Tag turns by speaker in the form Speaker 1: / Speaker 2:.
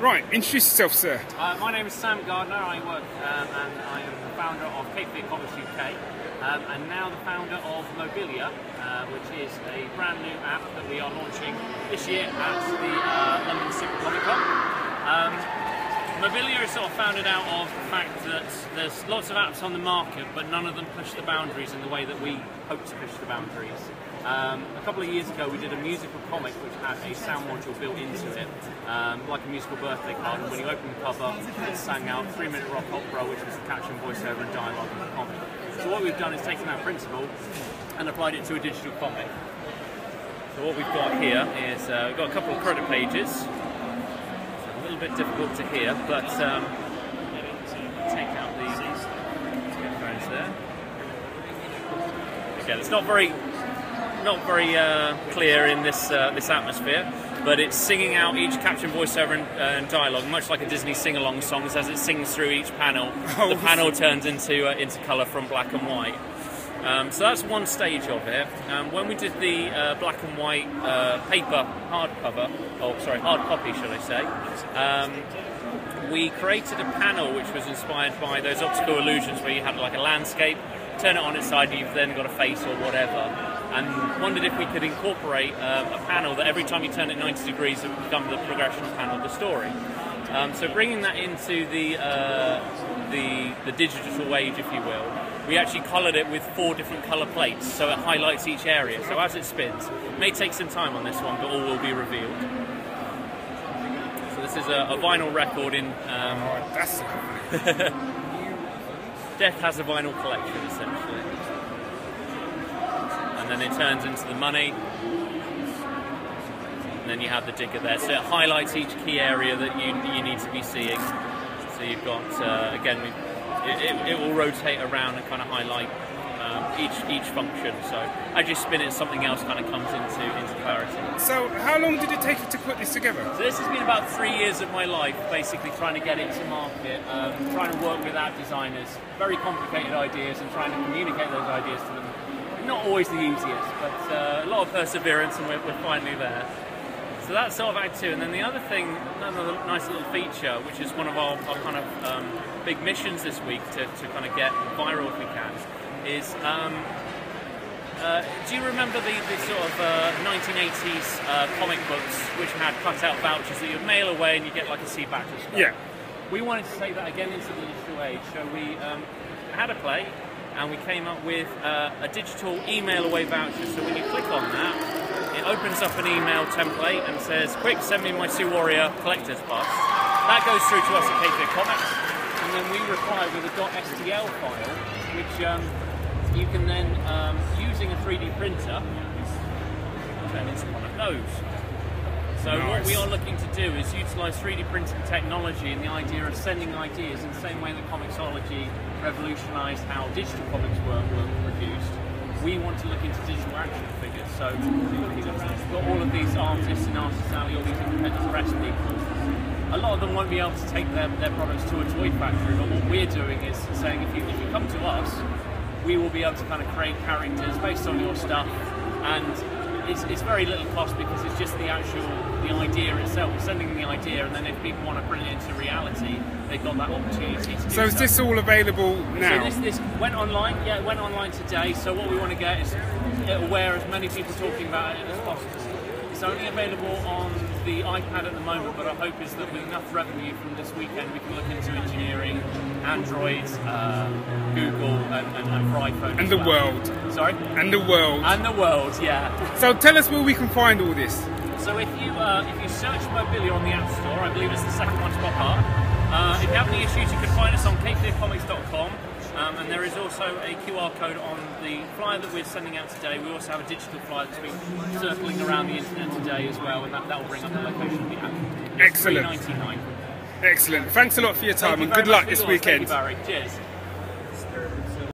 Speaker 1: Right, introduce yourself, sir.
Speaker 2: My name is Sam Gardner. I work and I am the founder of Geek UK, and now the founder of Mobilia, which is a brand new app that we are launching this year at the London Super Comic Con. Mobilia is sort of founded out of the fact that there's lots of apps on the market, but none of them push the boundaries in the way that we hope to push the boundaries. A couple of years ago we did a musical comic which had a sound module built into it, like a musical birthday card, and when you open the cover it sang out 3-minute rock opera, which was the caption, voiceover and dialogue of the comic. So what we've done is taken that principle and applied it to a digital comic. So what we've got here is we've got a couple of credit pages. A little bit difficult to hear, but take out the headphones there. Again, it's not very clear in this this atmosphere, but it's singing out each caption, voiceover and dialogue, much like a Disney sing-along song. As it sings through each panel, the panel turns into colour from black and white. So that's one stage of it. When we did the black and white paper hard copy, shall I say, we created a panel which was inspired by those optical illusions where you had like a landscape, turn it on its side and you've then got a face or whatever, and wondered if we could incorporate a panel that every time you turn it 90 degrees it would become the progression panel of the story. So bringing that into the digital age, if you will, we actually coloured it with 4 different colour plates, so it highlights each area. So as it spins, it may take some time on this one, but all will be revealed. So this is a vinyl record in...
Speaker 1: that's
Speaker 2: Death has a vinyl collection, essentially. And then it turns into the money. And then you have the digger there. So it highlights each key area that you need to be seeing. So you've got, again, it will rotate around and kind of highlight each function. So as you spin it, something else kind of comes into clarity.
Speaker 1: So how long did it take you to put this together?
Speaker 2: So this has been about 3 years of my life, basically trying to get it to market, trying to work with app designers, very complicated ideas, and trying to communicate those ideas to them. Not always the easiest, but a lot of perseverance, and we're finally there. So that's sort of Act 2, and then the other thing, another nice little feature, which is one of our kind of big missions this week to kind of get viral if we can, is, do you remember the sort of 1980s comic books which had cut-out vouchers that you'd mail away and you get like a seat back or stuff?
Speaker 1: Yeah.
Speaker 2: We wanted to take that again into the digital age, so we had a play, and we came up with a digital email away voucher. So when you click on that, it opens up an email template and says, quick, send me my Sue Warrior collector's bust. That goes through to us at KP Comics, and then we reply with a .stl file, which you can then, using a 3D printer, turn into one of those. So nice. What we are looking to do is utilise 3D printing technology and the idea of sending ideas in the same way that Comixology revolutionised how digital comics were produced. We want to look into digital action figures. So looking around, we've got all of these artists in Artist Alley, all these independent press people. A lot of them won't be able to take their products to a toy factory, but what we're doing is saying if you come to us, we will be able to kind of create characters based on your stuff, and it's very little cost because it's just the idea itself. We're sending them the idea, and then if people want to bring it into reality, they've got that opportunity to do so.
Speaker 1: Is this all available now?
Speaker 2: So this went online, yeah, it went online today, so what we want to get is aware as many people talking about it as possible. It's only available on the iPad at the moment, but our hope is that with enough revenue from this weekend, we can look into engineering, Android, Google, and for iPhone.
Speaker 1: And the world.
Speaker 2: Sorry? And the world. And the world, yeah.
Speaker 1: So tell us where we can find all this.
Speaker 2: So if you search Mobilia on the App Store, I believe it's the second one to pop up. If you have any issues, you can find us on capecomics.com. And there is also a QR code on the flyer that we're sending out today. We also have a digital flyer that's been circling around the internet today as well, and that will bring up the location of the app.
Speaker 1: Excellent.
Speaker 2: $3.99.
Speaker 1: Excellent. Thanks a lot for your time, and good luck this weekend.
Speaker 2: Thank you, Barry. Cheers.